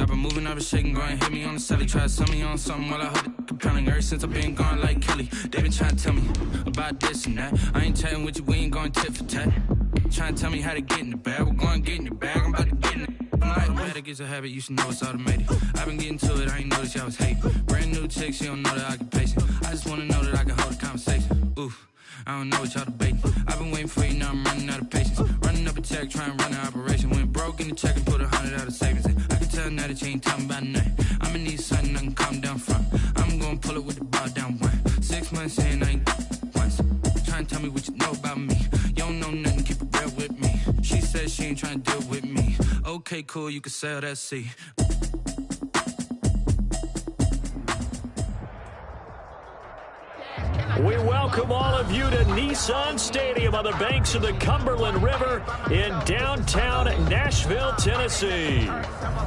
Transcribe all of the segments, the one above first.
I've been moving up and shaking, going hit me on the celly. Try to sell me on something while I heard it compelling. Ever since I've been gone like Kelly, they been trying to tell me about this and that. I ain't chatting with you, we ain't going tit for tat. Trying to tell me how to get in the bag. We're going to get in the bag, I'm about to get in it. I'm like, better get a habit, you should know it's automated. I've been getting to it, I ain't noticed y'all was hating. Brand new chick, she don't know that I can pace it. I just wanna know that I can hold a conversation. Oof, I don't know what y'all debating. I've been waiting for you, now I'm running out of patience. Running up a check, trying to run an operation. Went broke in the check and put 100 out of savings in. I can tell now that you ain't talking about nothing. I'ma need something I can calm down from. I'm gonna pull it with the ball down one. 6 months in, I ain't once. Trying to tell me what you know about me. You don't know nothing, keep it real with me. She said she ain't trying to deal with me. Okay, cool, you can sell that seat. We welcome all of you to Nissan Stadium on the banks of the Cumberland River in downtown Nashville, Tennessee.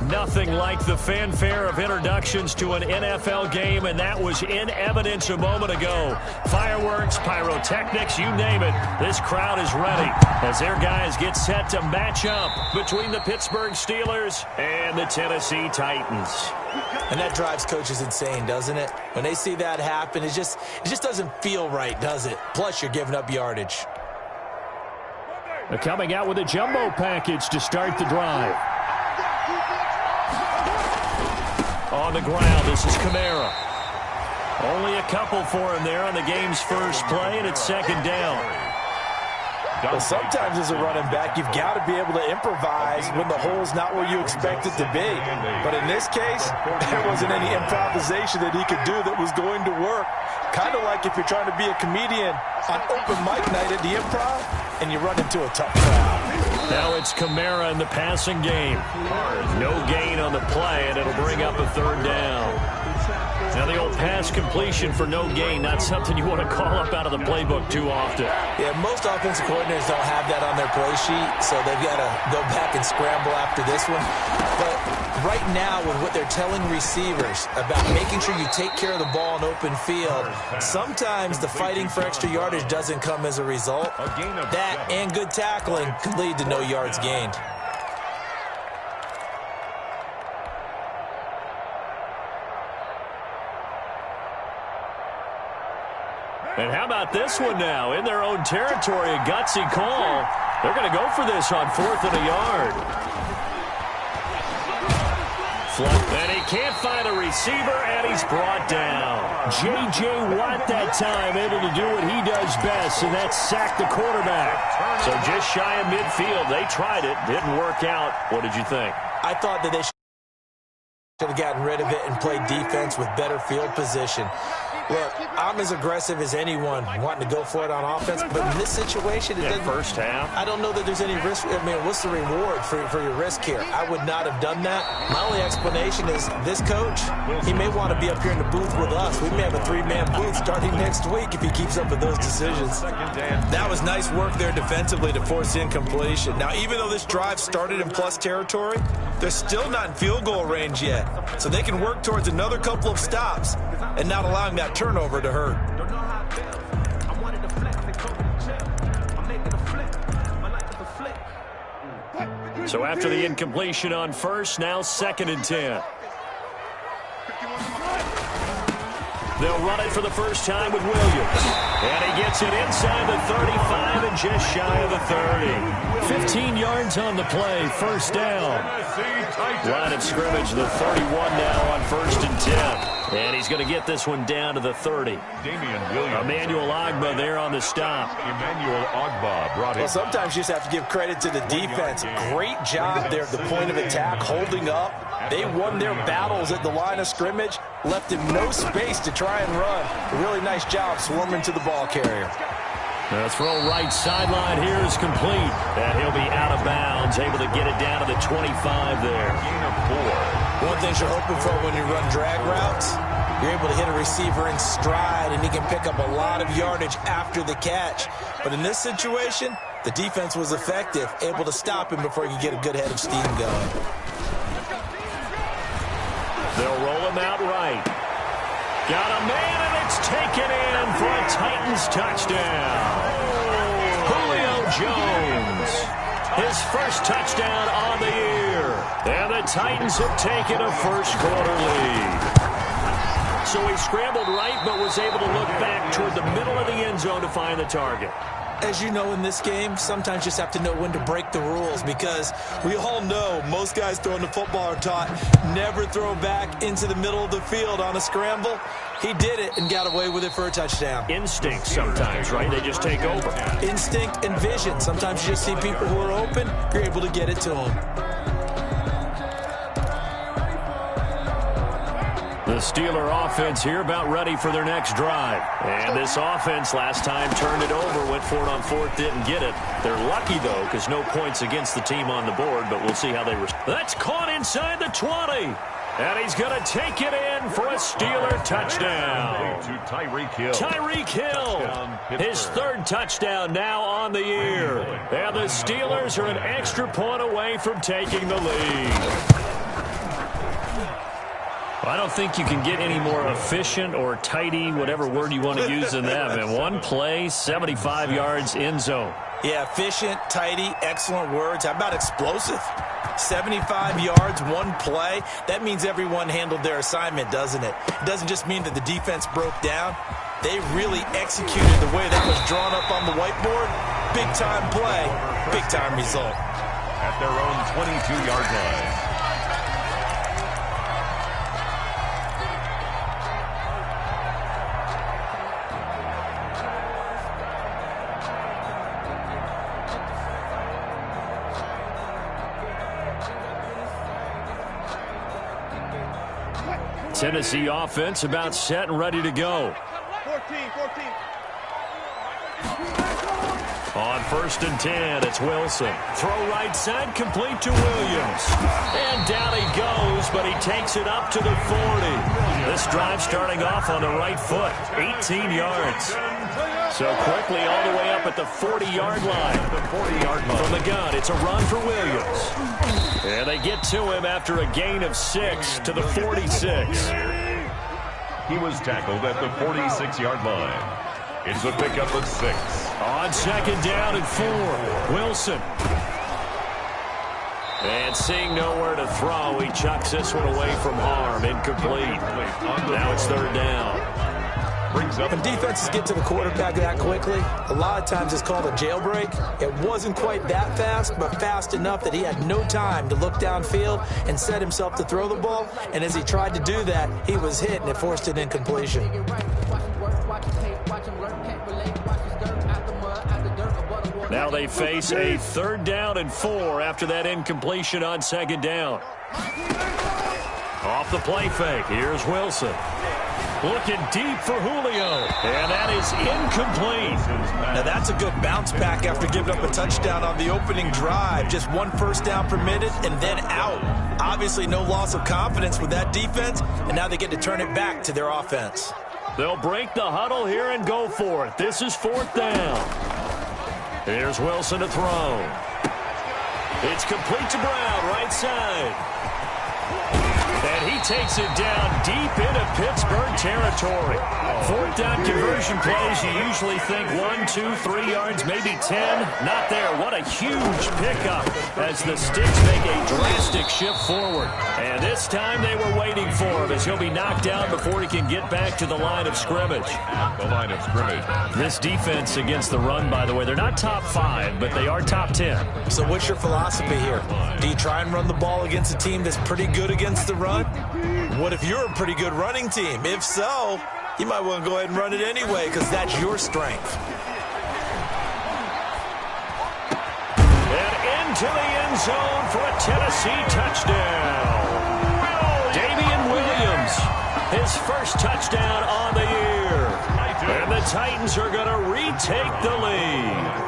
Nothing like the fanfare of introductions to an NFL game, and that was in evidence a moment ago. Fireworks, pyrotechnics, you name it. This crowd is ready as their guys get set to match up between the Pittsburgh Steelers and the Tennessee Titans. And that drives coaches insane, doesn't it? When they see that happen, it just doesn't feel right, does it? Plus, you're giving up yardage. They're coming out with a jumbo package to start the drive. On the ground, this is Kamara. Only a couple for him there on the game's first play, and it's second down. Well, sometimes as a running back, you've got to be able to improvise when the hole's not where you expect it to be. But in this case, there wasn't any improvisation that he could do that was going to work. Kind of like if you're trying to be a comedian on open mic night at the Improv and you run into a tough crowd. Now it's Kamara in the passing game. No gain on the play, and it'll bring up a third down. Now the old pass completion for no gain, not something you want to call up out of the playbook too often. Yeah, most offensive coordinators don't have that on their play sheet, so they've got to go back and scramble after this one. But right now, with what they're telling receivers about making sure you take care of the ball in open field, sometimes the fighting for extra yardage doesn't come as a result. That and good tackling could lead to no yards gained. And how about this one now? In their own territory, a gutsy call. They're going to go for this on 4th and a yard. And he can't find a receiver, and he's brought down. J.J. Watt that time able to do what he does best, and that's sack the quarterback. So just shy of midfield. They tried it. Didn't work out. What did you think? I thought that they should have gotten rid of it and played defense with better field position. Look, I'm as aggressive as anyone wanting to go for it on offense, but in this situation, it doesn't. First half. I don't know that there's any risk. I mean, what's the reward for your risk here? I would not have done that. My only explanation is this coach, he may want to be up here in the booth with us. We may have a 3-man booth starting next week if he keeps up with those decisions. That was nice work there defensively to force incompletion. Now, even though this drive started in plus territory, they're still not in field goal range yet. So they can work towards another couple of stops and not allowing that turnover to hurt. So after the incompletion on first, now 2nd and 10. They'll run it for the first time with Williams. And he gets it inside the 35 and just shy of the 30. 15 yards on the play, first down. Line of scrimmage, the 31 now on 1st and 10. And he's going to get this one down to the 30. Emmanuel Ogbah there on the stop. Emmanuel Ogbah brought in. Well, sometimes you just have to give credit to the defense. Great job there at the point of attack, holding up. They won their battles at the line of scrimmage, left him no space to try and run. A really nice job swarming to the ball carrier. The throw right sideline here is complete. And he'll be out of bounds, able to get it down to the 25 there. Gain of 4. One thing you're hoping for when you run drag routes, you're able to hit a receiver in stride, and he can pick up a lot of yardage after the catch. But in this situation, the defense was effective, able to stop him before he could get a good head of steam going. They'll roll him out right. Got a man, and it's taken in for a Titans touchdown. Julio Jones. his first touchdown on the year. And the Titans have taken a first-quarter lead. So he scrambled right, but was able to look back toward the middle of the end zone to find the target. As you know, in this game, sometimes you just have to know when to break the rules, because we all know most guys throwing the football are taught never throw back into the middle of the field on a scramble. He did it and got away with it for a touchdown. Instinct sometimes, right? They just take over. Instinct and vision. Sometimes you just see people who are open, you're able to get it to them. The Steeler offense here about ready for their next drive. And this offense last time turned it over, went for it on fourth, didn't get it. They're lucky, though, because no points against the team on the board, but we'll see how they respond. That's caught inside the 20. And he's going to take it in for a Steeler touchdown. To Tyreek Hill. Tyreek Hill, his third touchdown now on the year. And the Steelers are an extra point away from taking the lead. I don't think you can get any more efficient or tidy, whatever word you want to use in that. And one play, 75 yards, end zone. Yeah, efficient, tidy, excellent words. How about explosive? 75 yards, one play. That means everyone handled their assignment, doesn't it? It doesn't just mean that the defense broke down. They really executed the way that was drawn up on the whiteboard. Big-time play, big-time result. At their own 22-yard line. Tennessee offense about set and ready to go. 14. On 1st and 10, it's Wilson. Throw right side, complete to Williams. And down he goes, but he takes it up to the 40. This drive starting off on the right foot, 18 yards. So quickly all the way up at the 40-yard line. From the gun, it's a run for Williams. And they get to him after a gain of 6 to the 46. He was tackled at the 46-yard line. It's a pickup of 6. On 2nd down and 4, Wilson. And seeing nowhere to throw, he chucks this one away from harm. Incomplete. Now it's 3rd down. When defenses get to the quarterback that quickly, a lot of times it's called a jailbreak. It wasn't quite that fast, but fast enough that he had no time to look downfield and set himself to throw the ball. And as he tried to do that, he was hit, and it forced an incompletion. Now they face a 3rd down and 4 after that incompletion on 2nd down. Off the play fake, here's Wilson. Looking deep for Julio, and that is incomplete. Now that's a good bounce back after giving up a touchdown on the opening drive. Just 1 first down permitted and then out. Obviously no loss of confidence with that defense, and now they get to turn it back to their offense. They'll break the huddle here and go for it. This is 4th down. Here's Wilson to throw. It's complete to Brown, right side. And he takes it down deep into Pittsburgh territory. 4th down conversion plays, you usually think 1, 2, 3 yards, maybe 10. Not there. What a huge pickup as the Sticks make a drastic shift forward. And this time they were waiting for him as he'll be knocked down before he can get back to the line of scrimmage. The line of scrimmage. This defense against the run, by the way, they're not top 5, but they are top 10. So what's your philosophy here? Do you try and run the ball against a team that's pretty good against the run? What if you're a pretty good running team? If so, you might want to go ahead and run it anyway because that's your strength. And into the end zone for a Tennessee touchdown. Damian Williams, his first touchdown on the year. And the Titans are going to retake the lead.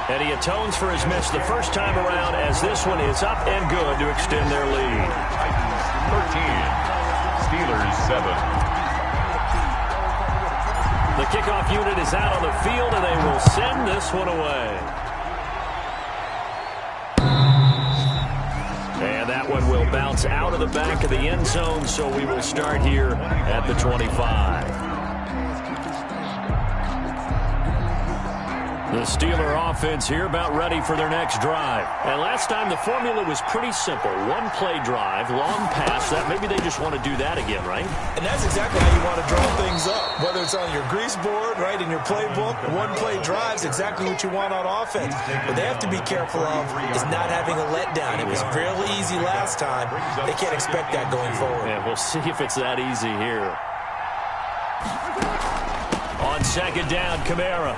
And he atones for his miss the first time around as this one is up and good to extend their lead. 13. Steelers 7. The kickoff unit is out on the field, and they will send this one away. And that one will bounce out of the back of the end zone, so we will start here at the 25. The Steeler offense here about ready for their next drive. And last time the formula was pretty simple. One-play drive, long pass. That maybe they just want to do that again, right? And that's exactly how you want to draw things up. Whether it's on your grease board, right, in your playbook, one-play drives exactly what you want on offense. What they have to be careful of is not having a letdown. It was really easy last time. They can't expect that going forward. Yeah, we'll see if it's that easy here. On second down, Kamara.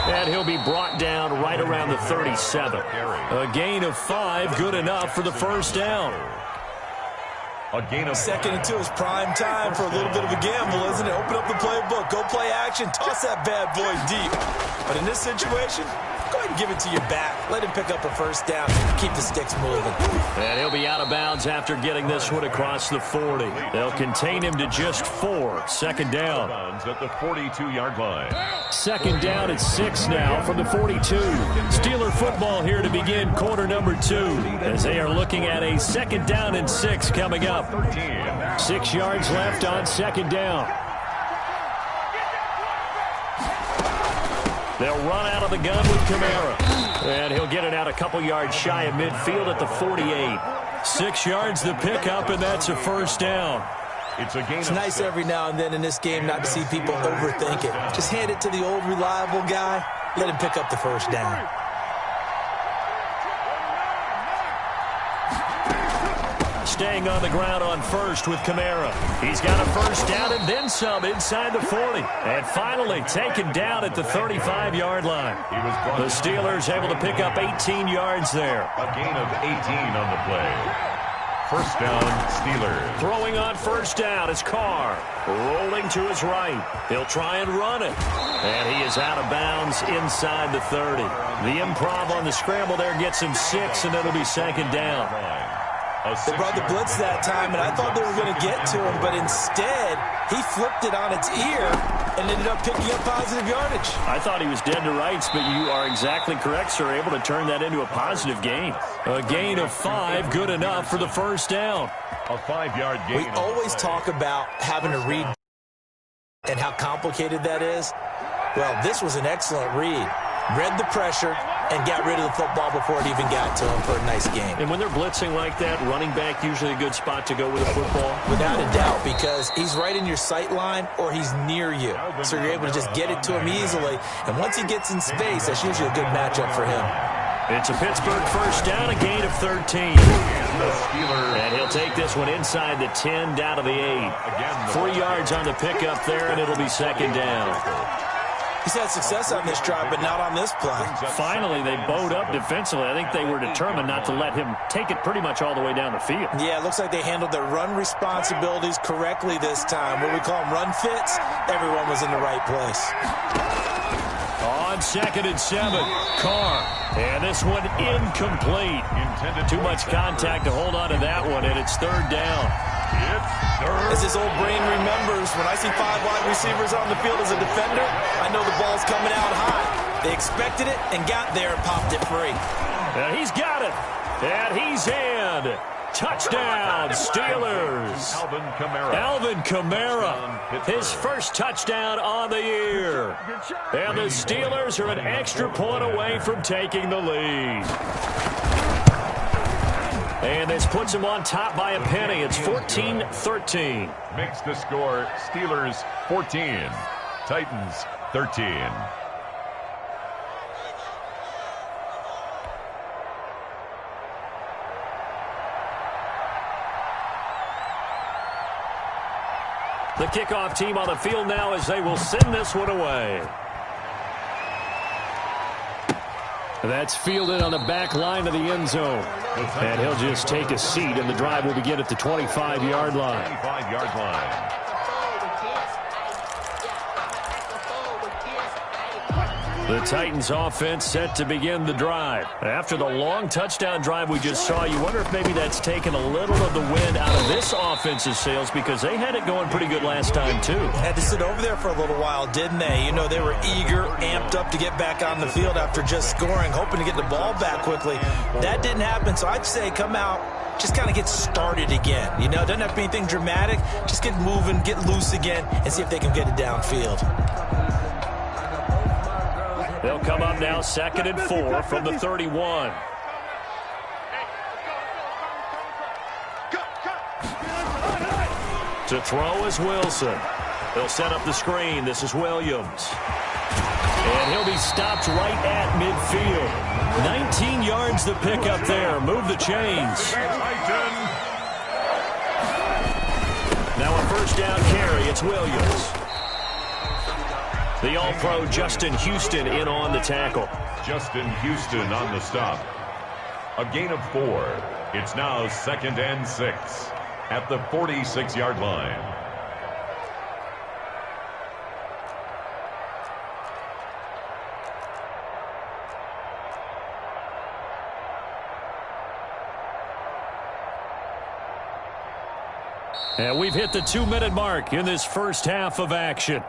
And he'll be brought down right around the 37. A gain of 5, good enough for the first down. A gain of 2nd and 2 is prime time for a little bit of a gamble, isn't it? Open up the playbook, go play action, toss that bad boy deep. But in this situation, go ahead and give it to your back. Let him pick up a first down. Keep the sticks moving. And he'll be out of bounds after getting this one across the 40. They'll contain him to just 4. Second down. at the 42-yard line. Second down at 6 now from the 42. Steeler football here to begin quarter number 2 as they are looking at a second down and 6 coming up. 6 yards left on second down. They'll run out of the gun with Kamara. And he'll get it out a couple yards shy of midfield at the 48. 6 yards the pickup, and that's a first down. It's nice every now and then in this game not to see people overthink it. Just hand it to the old reliable guy. Let him pick up the first down. Staying on the ground on first with Kamara. He's got a first down and then some inside the 40. And finally taken down at the 35-yard line. The Steelers able to pick up 18 yards there. A gain of 18 on the play. First down, Steelers. Throwing on first down is Carr. Rolling to his right. He'll try and run it. And he is out of bounds inside the 30. The improv on the scramble there gets him 6, and it'll be second down. They brought the blitz that time, and I thought they were going to get to him, but instead, he flipped it on its ear and ended up picking up positive yardage. I thought he was dead to rights, but you are exactly correct, sir, able to turn that into a positive gain. A gain of 5, good enough for the first down. A 5-yard gain. We always talk about having to read and how complicated that is. Well, this was an excellent read. Read the pressure and got rid of the football before it even got to him for a nice game. And when they're blitzing like that, running back usually a good spot to go with the football? Without a doubt, because he's right in your sight line or he's near you. So you're able to just get it to him easily. And once he gets in space, that's usually a good matchup for him. It's a Pittsburgh first down, a gain of 13. And he'll take this one inside the 10, down to the 8. 3 yards on the pickup there, and it'll be second down. He's had success on this drive, but not on this play. Finally, they bowed up defensively. I think they were determined not to let him take it pretty much all the way down the field. Yeah, it looks like they handled their run responsibilities correctly this time. What we call them run fits, everyone was in the right place. On second and 7, Carr. And this one incomplete. Too much contact to hold on to that one, and it's third down. As his old brain remembers, when I see 5 wide receivers on the field as a defender, I know the ball's coming out high. They expected it and got there and popped it free. And he's got it. And he's in. Touchdown, Steelers. Alvin Kamara. His first touchdown on the year. And the Steelers are an extra point away from taking the lead. And this puts him on top by a penny. It's 14-13. Makes the score Steelers 14, Titans 13. The kickoff team on the field now as they will send this one away. That's fielded on the back line of the end zone. And he'll just take a seat, and the drive will begin at the 25-yard line. 25-yard line. The Titans offense set to begin the drive. After the long touchdown drive we just saw, you wonder if maybe that's taken a little of the wind out of this offense's sails, because they had it going pretty good last time too. Had to sit over there for a little while, didn't they? You know, they were eager, amped up to get back on the field after just scoring, hoping to get the ball back quickly. That didn't happen, so I'd say come out, just kind of get started again. You know, doesn't have to be anything dramatic. Just get moving, get loose again, and see if they can get it downfield. They'll come up now 2nd and 4 from the 31. To throw is Wilson. They'll set up the screen. This is Williams. And he'll be stopped right at midfield. 19 yards to pick up there. Move the chains. Now a first down carry. It's Williams. The All-Pro Justin Houston in on the tackle. Justin Houston on the stop. A gain of 4. It's now 2nd and 6 at the 46-yard line. And we've hit the 2-minute mark in this first half of action.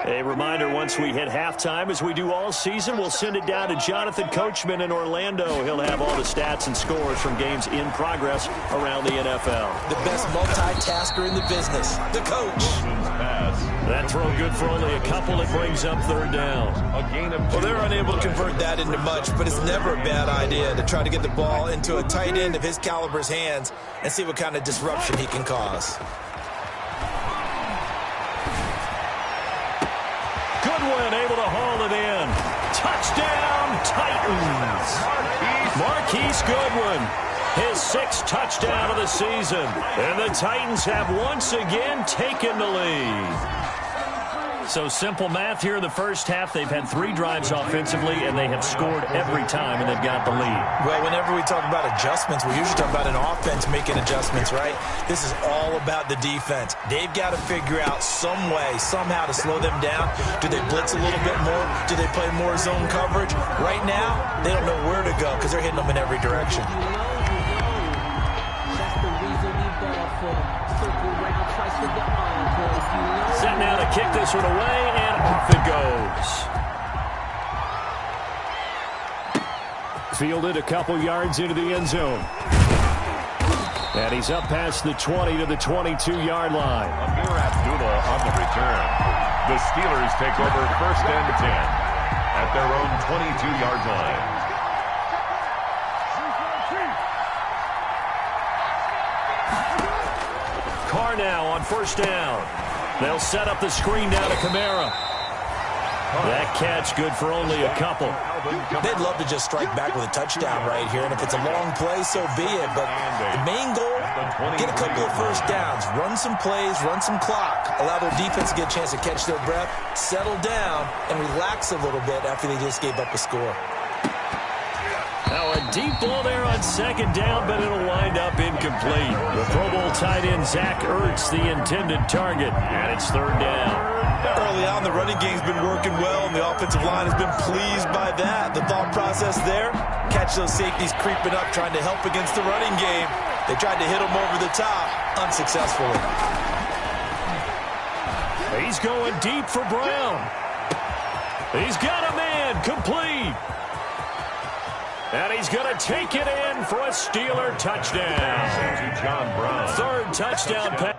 A reminder, once we hit halftime, as we do all season, we'll send it down to Jonathan Coachman in Orlando. He'll have all the stats and scores from games in progress around the NFL. The best multitasker in the business, the coach. That throw good for only a couple. It brings up 3rd down. Well, they're unable to convert that into much, but it's never a bad idea to try to get the ball into a tight end of his caliber's hands and see what kind of disruption he can cause. Goodwin able to haul it in. Touchdown, Titans. Marquise Goodwin, his 6th touchdown of the season. And the Titans have once again taken the lead. So simple math here in the first half. They've had 3 drives offensively, and they have scored every time, and they've got the lead. Well, whenever we talk about adjustments, we usually talk about an offense making adjustments, right? This is all about the defense. They've got to figure out some way, somehow to slow them down. Do they blitz a little bit more? Do they play more zone coverage? Right now, they don't know where to go because they're hitting them in every direction. Set now to kick this one away, and off it goes. Fielded a couple yards into the end zone. And he's up past the 20 to the 22-yard line. Amir Abdullah on the return. The Steelers take over 1st and 10 at their own 22-yard line. Carr now on 1st down. They'll set up the screen down to Kamara. That catch good for only a couple. They'd love to just strike back with a touchdown right here, and if it's a long play, so be it. But the main goal, get a couple of first downs, run some plays, run some clock, allow their defense to get a chance to catch their breath, settle down, and relax a little bit after they just gave up a score. Now a deep ball there on 2nd down, but it'll wind up incomplete. The Pro Bowl tight end Zach Ertz, the intended target, and it's 3rd down. Early on, the running game's been working well, and the offensive line has been pleased by that. The thought process there, catch those safeties creeping up, trying to help against the running game. They tried to hit them over the top, unsuccessfully. He's going deep for Brown. He's got a man, complete. And he's going to take it in for a Steeler touchdown. John Brown. 3rd touchdown pass.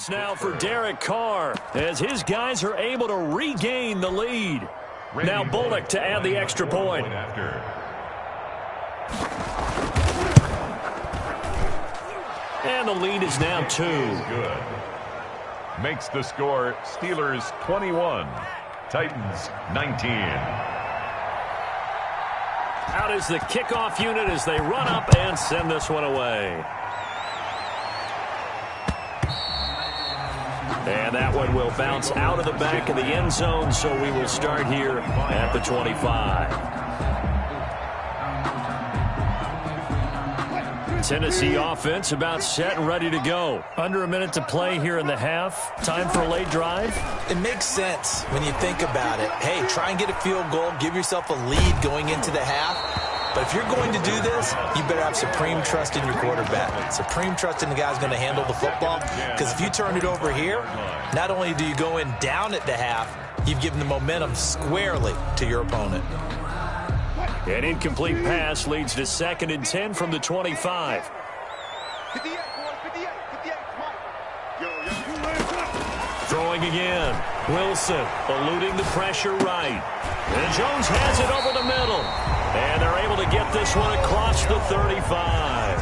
Now for Derek Carr, as his guys are able to regain the lead. Now Bullock to add the extra point. And the lead is now 2. Good. Makes the score Steelers 21, Titans 19. Out is the kickoff unit as they run up and send this one away. And that one will bounce out of the back of the end zone, so we will start here at the 25. Tennessee offense about set and ready to go. Under a minute to play here in the half. Time for a late drive. It makes sense when you think about it. Hey, try and get a field goal. Give yourself a lead going into the half. But if you're going to do this, you better have supreme trust in your quarterback. Supreme trust in the guy who's going to handle the football. Because if you turn it over here, not only do you go in down at the half, you've given the momentum squarely to your opponent. An incomplete pass leads to 2nd and 10 from the 25. Throwing again. Wilson eluding the pressure right. And Jones has it over the middle. And they're able to get this one across the 35.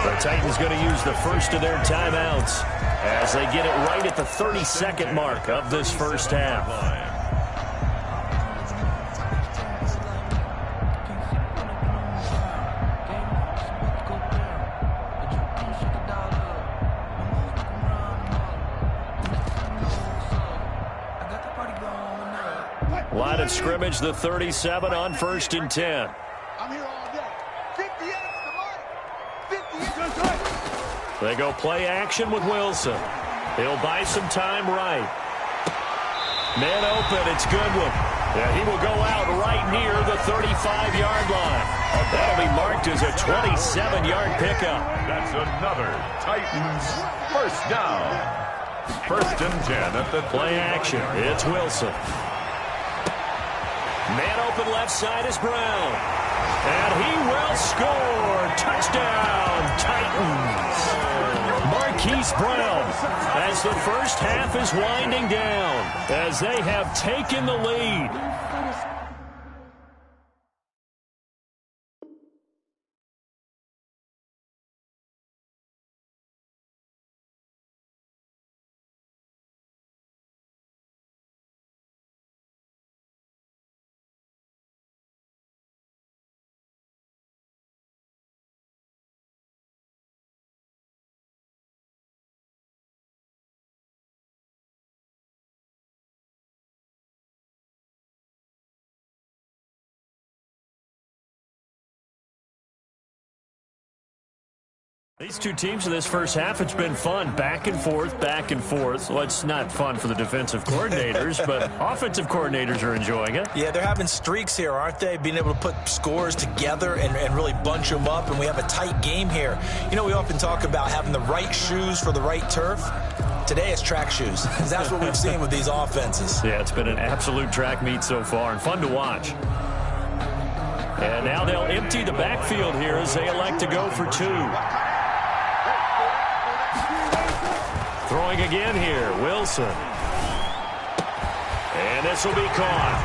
The Titans going to use the first of their timeouts as they get it right at the 32nd mark of this first half. Line of scrimmage, the 37 on 1st and 10. They go play action with Wilson. He'll buy some time right. Man open, it's Goodwin. Yeah, he will go out right near the 35-yard line. That'll be marked as a 27-yard pickup. That's another Titans first down. 1st and 10 at the play action. It's Wilson. Man open left side is Brown. And he will score. Touchdown, Titans. Marquise Brown as the first half is winding down as they have taken the lead. These two teams in this first half, it's been fun. Back and forth, back and forth. Well, it's not fun for the defensive coordinators, but offensive coordinators are enjoying it. Yeah, they're having streaks here, aren't they? Being able to put scores together and really bunch them up, and we have a tight game here. You know, we often talk about having the right shoes for the right turf. Today it's track shoes. That's what we've seen with these offenses. Yeah, it's been an absolute track meet so far and fun to watch. And now they'll empty the backfield here as they elect to go for 2. Throwing again here, Wilson. And this will be caught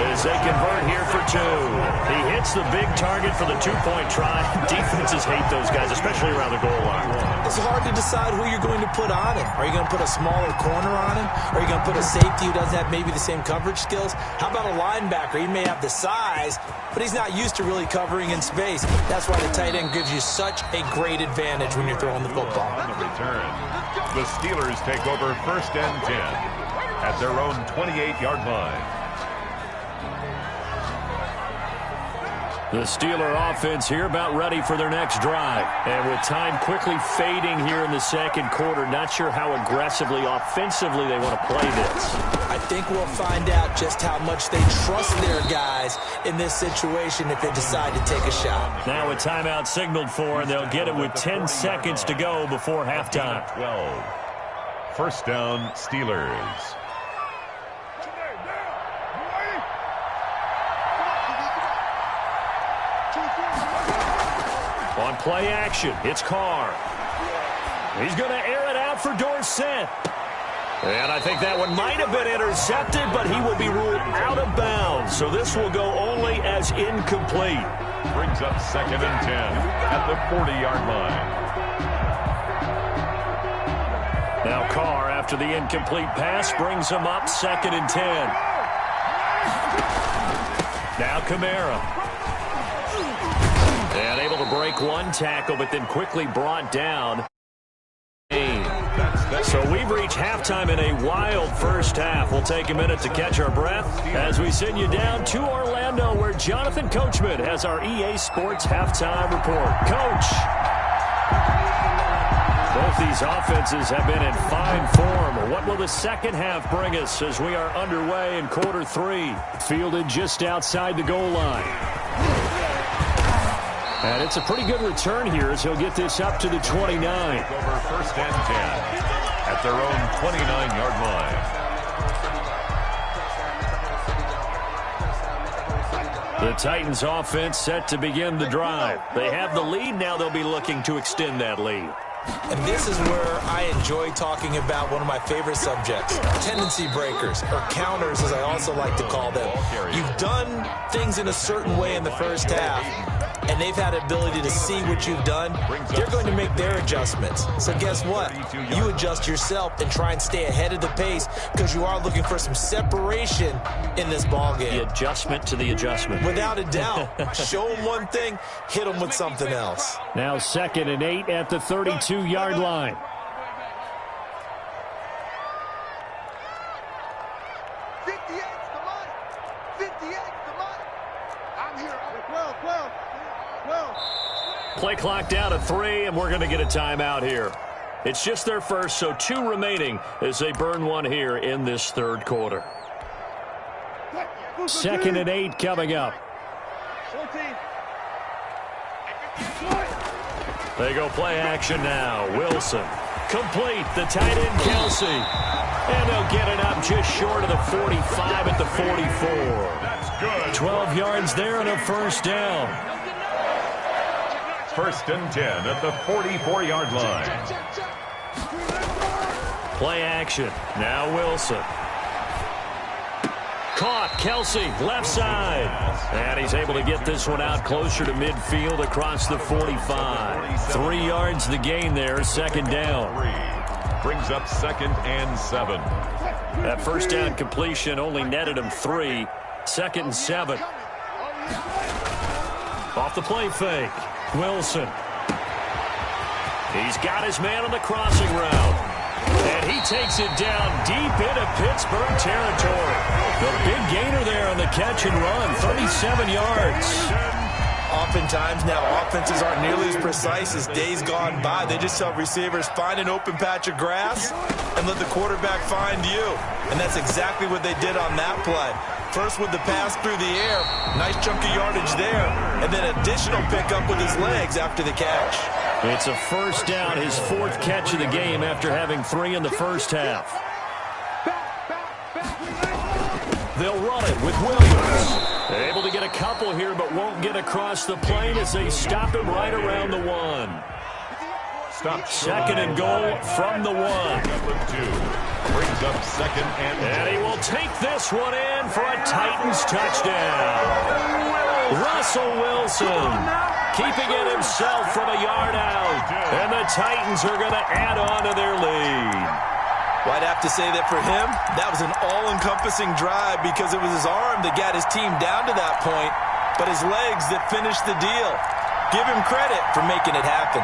as they convert here for 2. He hits the big target for the 2-point try. Defenses hate those guys, especially around the goal line. It's hard to decide who you're going to put on him. Are you going to put a smaller corner on him? Are you going to put a safety who doesn't have maybe the same coverage skills? How about a linebacker? He may have the size, but he's not used to really covering in space. That's why the tight end gives you such a great advantage when you're throwing the football. On the return, the Steelers take over 1st and 10 at their own 28-yard line. The Steeler offense here about ready for their next drive. And with time quickly fading here in the second quarter, not sure how aggressively, offensively they want to play this. I think we'll find out just how much they trust their guys in this situation if they decide to take a shot. Now a timeout signaled for, and they'll get it with 10 seconds to go before halftime. 12. 1st down, Steelers. On play action, it's Carr. He's going to air it out for Dorsett. And I think that one might have been intercepted, but he will be ruled out of bounds. So this will go only as incomplete. Brings up 2nd and 10 at the 40-yard line. Now Carr, after the incomplete pass, brings him up 2nd and 10. Now Kamara. And able to break one tackle, but then quickly brought down. So we've reached halftime in a wild first half. We'll take a minute to catch our breath as we send you down to Orlando, where Jonathan Coachman has our EA Sports halftime report. Coach. Both these offenses have been in fine form. What will the second half bring us as we are underway in quarter 3? Fielded just outside the goal line. And it's a pretty good return here as he'll get this up to the 29. Over first and 10 at their own 29-yard line. The Titans offense set to begin the drive. They have the lead. Now they'll be looking to extend that lead. And this is where I enjoy talking about one of my favorite subjects, tendency breakers, or counters as I also like to call them. You've done things in a certain way in the first half, and they've had the ability to see what you've done. They're going to make their adjustments. So guess what? You adjust yourself and try and stay ahead of the pace because you are looking for some separation in this ball game. The adjustment to the adjustment. Without a doubt. Show them one thing, hit them with something else. Now 2nd and 8 at the 32-yard line. Play clock down to 3, and we're going to get a timeout here. It's just their first, so 2 remaining as they burn one here in this third quarter. 2nd and 8 coming up. They go play action now. Wilson. Complete. The tight end, Kelsey. And they'll get it up just short of the 45 at the 44. That's good. 12 yards there and a first down. 1st and 10 at the 44-yard line. Play action. Now Wilson. Caught. Kelsey, left side. And he's able to get this one out closer to midfield across the 45. 3 yards the gain there, 2nd down. Brings up 2nd and 7. That first down completion only netted him 3. 2nd and 7. Off the play fake. Wilson. He's got his man on the crossing route. And he takes it down deep into Pittsburgh territory. The big gainer there on the catch and run, 37 yards. Oftentimes now offenses aren't nearly as precise as days gone by. They just tell receivers, find an open patch of grass and let the quarterback find you. And that's exactly what they did on that play. First with the pass through the air, nice chunk of yardage there, and then additional pickup with his legs after the catch. It's a first down, his 4th catch of the game after having 3 in the first half. They'll run it with Williams. Able to get a couple here, but won't get across the plane as they stop him right around the 1. Stop. 2nd and goal from the 1. Number 2 brings up 2nd and 10. And he will take this one in for a Titans touchdown. Russell Wilson keeping it himself from a yard out. And the Titans are going to add on to their lead. Well, I'd have to say that for him, that was an all-encompassing drive because it was his arm that got his team down to that point, but his legs that finished the deal. Give him credit for making it happen.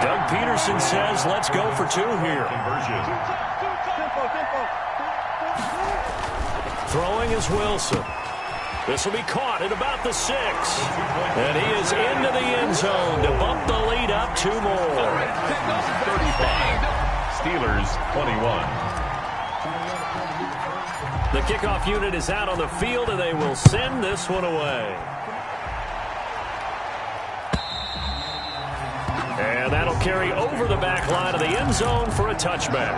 Doug Peterson says, let's go for 2 here. Conversion. Throwing is Wilson. This will be caught at about the 6. And he is into the end zone to bump the lead up 2 more. 35. Steelers 21. The kickoff unit is out on the field, and they will send this one away. And that'll carry over the back line of the end zone for a touchback.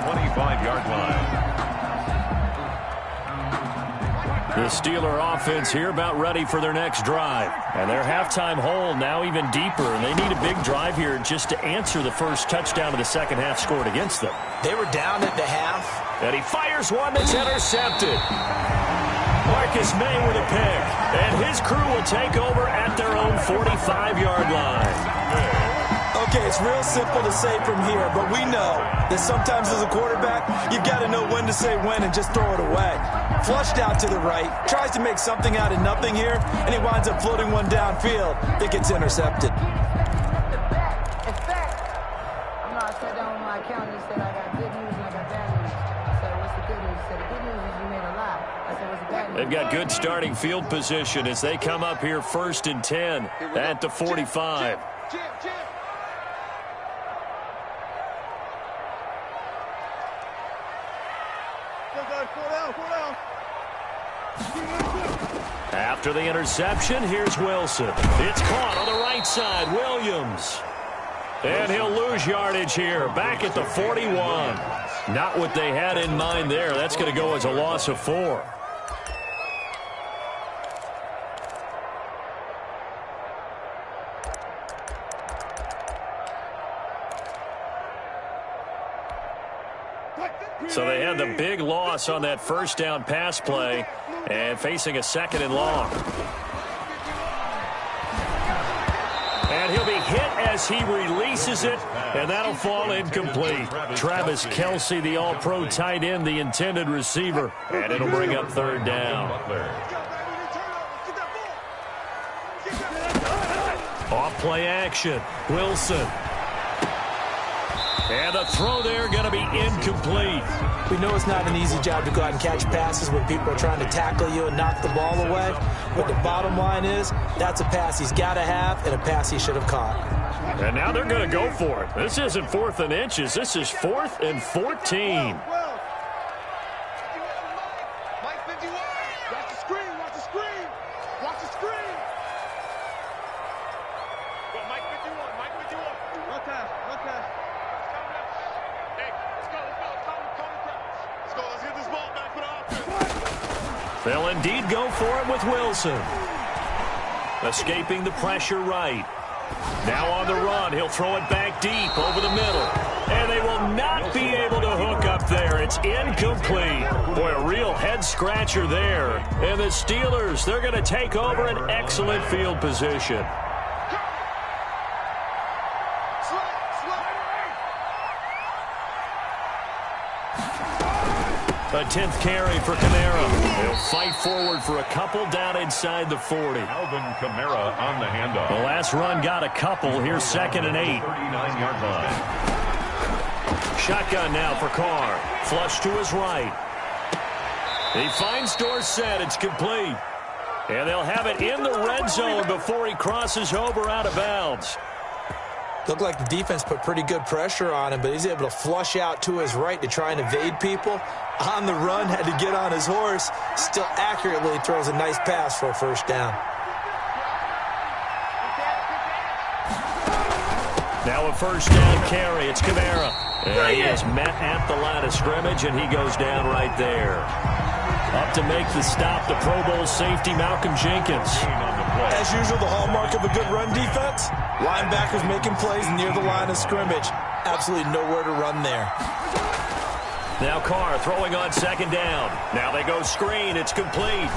25-yard line. The Steeler offense here about ready for their next drive. And their halftime hole now even deeper, and they need a big drive here just to answer the first touchdown of the second half scored against them. They were down at the half. And he fires one that's intercepted. Marcus May with a pick. And his crew will take over at their own 45-yard line. Okay, it's real simple to say from here, but we know that sometimes as a quarterback, you've got to know when to say when and just throw it away. Flushed out to the right, tries to make something out of nothing here, and he winds up floating one downfield that gets intercepted. In fact, I'm not sat down with my accountant and said I got good news and I got bad news. They've got good starting field position as they come up here 1st and 10 at the 45. After the interception, here's Wilson. It's caught on the right side. Williams. And he'll lose yardage here. Back at the 41. Not what they had in mind there. That's going to go as a loss of 4. So they had the big loss on that first down pass play and facing a 2nd and long. And he'll be hit as he releases it, and that'll fall incomplete. Travis Kelce, the all-pro tight end, the intended receiver, and it'll bring up 3rd down. Off play action. Wilson. And the throw there going to be incomplete. We know it's not an easy job to go out and catch passes when people are trying to tackle you and knock the ball away. But the bottom line is, that's a pass he's got to have and a pass he should have caught. And now they're going to go for it. This isn't 4th and inches. This is 4th and 14. They'll indeed go for it with Wilson. Escaping the pressure right. Now on the run, he'll throw it back deep over the middle. And they will not be able to hook up there. It's incomplete. Boy, a real head-scratcher there. And the Steelers, they're going to take over an excellent field position. A 10th carry for Kamara. He'll fight forward for a couple down inside the 40. Alvin Kamara on the handoff. The last run got a couple. Here's 2nd and 8. 39-yard line. Shotgun now for Carr. Flush to his right. He finds Dorsett. It's complete. And they'll have it in the red zone before he crosses over out of bounds. Looked like the defense put pretty good pressure on him, but he's able to flush out to his right to try and evade people. On the run, had to get on his horse. Still accurately throws a nice pass for a 1st down. Now a 1st down carry. It's Kamara. And he is met at the line of scrimmage, and he goes down right there. Up to make the stop, the Pro Bowl safety, Malcolm Jenkins. As usual, the hallmark of a good run defense, linebackers making plays near the line of scrimmage. Absolutely nowhere to run there. Now Carr throwing on 2nd down. Now they go screen. It's complete.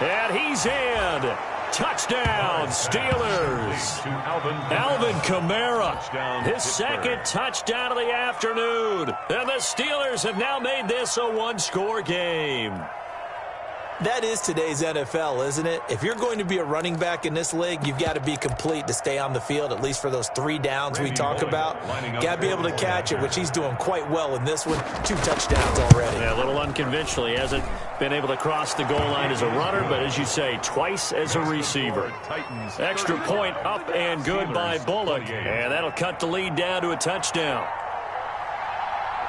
And he's in. Touchdown, Steelers. Alvin Kamara, his 2nd touchdown of the afternoon. And the Steelers have now made this a 1-score game. That is today's NFL, isn't it? If you're going to be a running back in this league, you've got to be complete to stay on the field, at least for those 3 downs we talk about. Got to be able to catch it, which he's doing quite well in this one. 2 touchdowns already. Yeah, a little unconventional. He hasn't been able to cross the goal line as a runner, but as you say, twice as a receiver. Extra point up and good by Bullock, and that'll cut the lead down to a touchdown.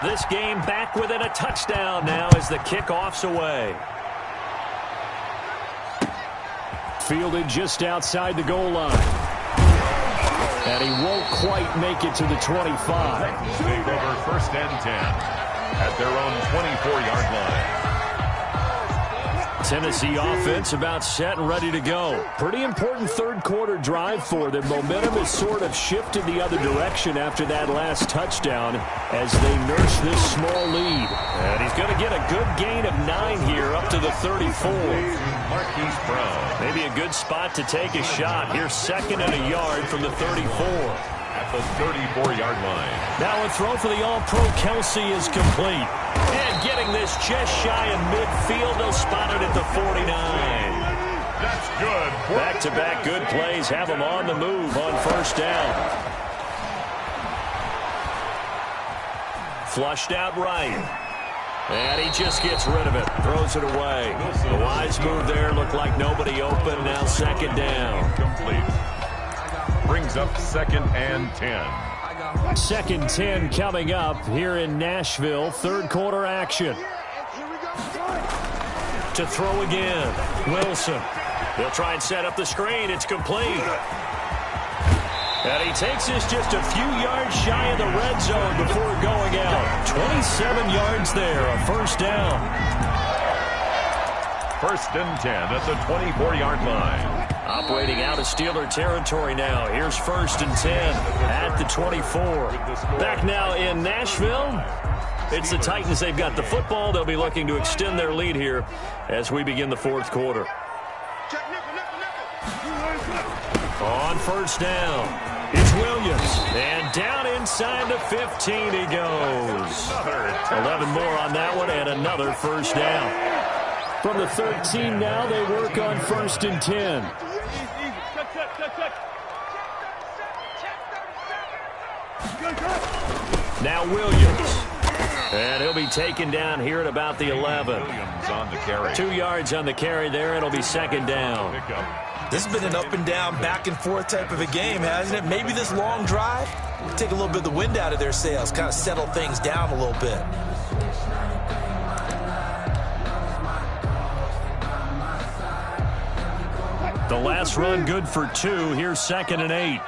This game back within a touchdown now as the kickoff's away. Fielded just outside the goal line. And he won't quite make it to the 25. Take over 1st and 10 at their own 24-yard line. Tennessee offense about set and ready to go. Pretty important 3rd quarter drive for them. Momentum has sort of shifted the other direction after that last touchdown as they nurse this small lead. And he's going to get a good gain of 9 here up to the 34. Marquise Brown. Maybe a good spot to take a shot. Here's 2nd and a yard from the 34. At the 34-yard line. Now a throw for the All-Pro Kelce is complete. And getting this just shy of midfield, they'll spot it at the 49. That's good. Back-to-back good plays have them on the move on 1st down. Flushed out right. And he just gets rid of it, throws it away. The wise move there, looked like nobody open, now second down. Complete. Brings up 2nd and 10. 2nd 10 coming up here in Nashville. Third quarter action. To throw again, Wilson. He'll try and set up the screen. It's complete. And he takes this just a few yards shy of the red zone before going out. 27 yards there, a first down. 1st and 10 at the 24-yard line. Operating out of Steeler territory now. Here's 1st and 10 at the 24. Back now in Nashville. It's the Titans. They've got the football. They'll be looking to extend their lead here as we begin the fourth quarter. On first down, it's Williams. And down inside the 15 he goes. 11 more on that one and another first down. From the 13 now, they work on 1st and 10. Now Williams. And he'll be taken down here at about the 11. Williams on the carry. 2 yards on the carry there. It'll be second down. This has been an up and down, back and forth type of a game, hasn't it? Maybe this long drive will take a little bit of the wind out of their sails, kind of settle things down a little bit. The last run good for 2. Here's 2nd and 8.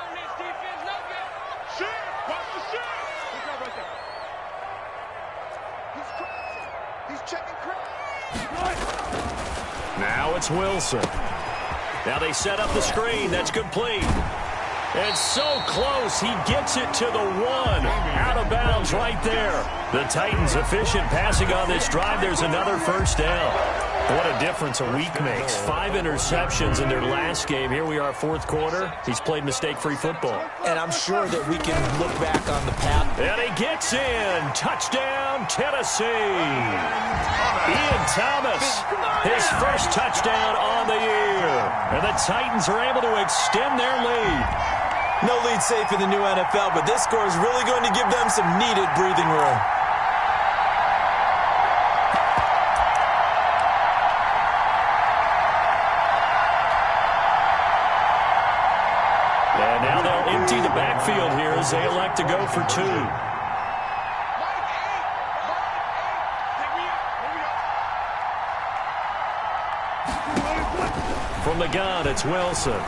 Now it's Wilson. Now they set up the screen. That's complete. And so close. He gets it to the 1. Out of bounds right there. The Titans efficient passing on this drive. There's another first down. What a difference a week makes. 5 interceptions in their last game. Here we are, fourth quarter. He's played mistake-free football. And I'm sure that we can look back on the path. And he gets in. Touchdown, Tennessee. Ian Thomas, his first touchdown on the year. And the Titans are able to extend their lead. No lead safe in the new NFL, but this score is really going to give them some needed breathing room. And now they'll empty the backfield here as they elect to go for 2. From the gun, it's Wilson.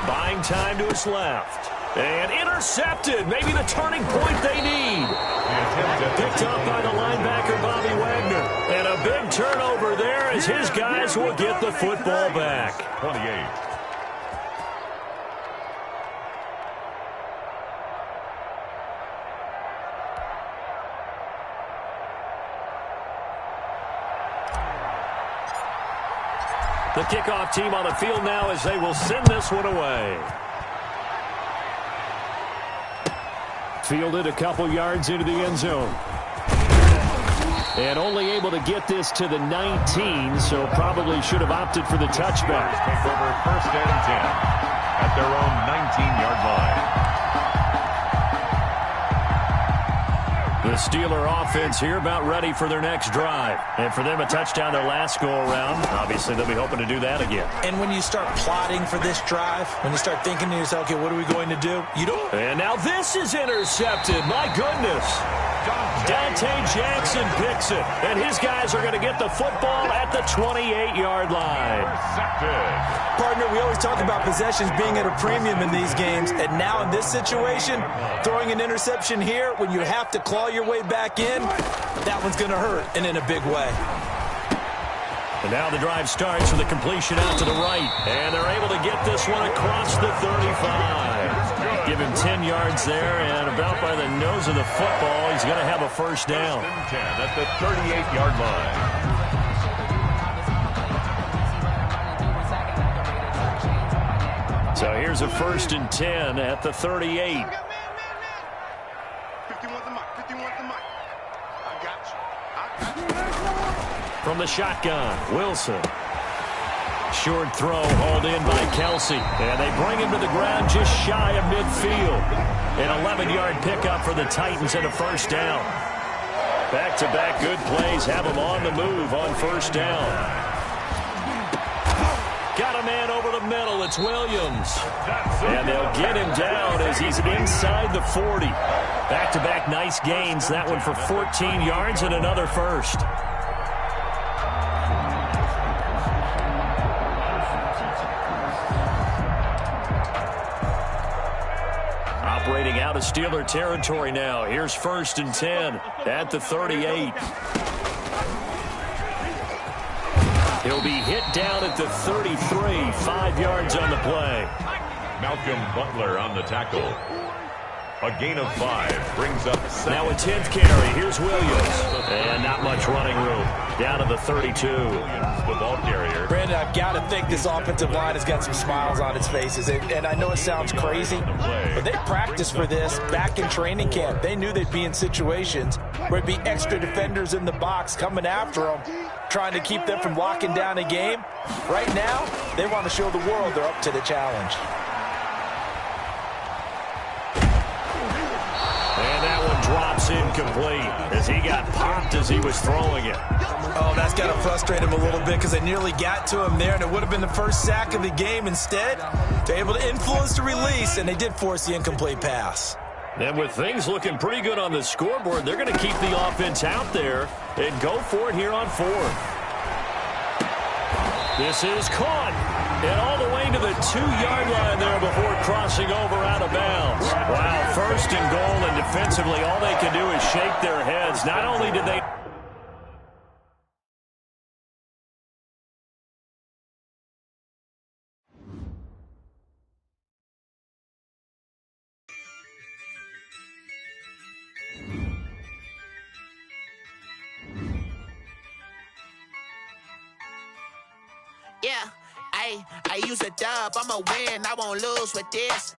Buying time to his left. And intercepted. Maybe the turning point they need. Picked up by the linebacker, Bobby Wagner. And a big turnover there as his guys will get the football back. 28. The kickoff team on the field now as they will send this one away. Fielded a couple yards into the end zone. And only able to get this to the 19, so probably should have opted for the touchback. Take over 1st and 10 at their own 19-yard line. The Steeler offense here about ready for their next drive. And for them, a touchdown their last go-around. Obviously, they'll be hoping to do that again. And when you start plotting for this drive, when you start thinking to yourself, okay, what are we going to do? You don't. And now this is intercepted. My goodness. Dante Jackson picks it. And his guys are going to get the football at the 28-yard line. Partner, we always talk about possessions being at a premium in these games. And now in this situation, throwing an interception here when you have to claw your way back in, that one's going to hurt, and in a big way. And now the drive starts with a completion out to the right. And they're able to get this one across the 35. Give him 10 yards there, and about by the nose of the football, he's going to have a first down. 10 at the 38-yard line. So here's a 1st and 10 at the 38. From the shotgun, Wilson. Short throw hauled in by Kelsey. And they bring him to the ground just shy of midfield. An 11-yard pickup for the Titans and a first down. Back-to-back good plays have him on the move on first down. Got a man over the middle. It's Williams. And they'll get him down as he's inside the 40. Back-to-back nice gains. That one for 14 yards and another first. Operating out of Steeler territory now. Here's 1st and 10 at the 38. He'll be hit down at the 33, 5 yards on the play. Malcolm Butler on the tackle. A gain of 5 brings up 7. Now a 10th carry. Here's Williams. And not much running room. Down to the 32. The ball carrier. Brandon, I've got to think this offensive line has got some smiles on its faces. And I know it sounds crazy, but they practiced for this back in training camp. They knew they'd be in situations where it'd be extra defenders in the box coming after them, trying to keep them from locking down a game. Right now, they want to show the world they're up to the challenge. And that one drops incomplete as he got popped as he was throwing it. Oh, that's got to frustrate him a little bit because they nearly got to him there, and it would have been the first sack of the game. Instead, they're able to influence the release, and they did force the incomplete pass. And with things looking pretty good on the scoreboard, they're going to keep the offense out there and go for it here on 4th. This is caught. And all the way to the 2-yard line there before crossing over out of bounds. Wow, 1st and goal, and defensively all they can do is shake their heads. Not only did they... Yeah, I use a dub, I'ma win, I won't lose with this.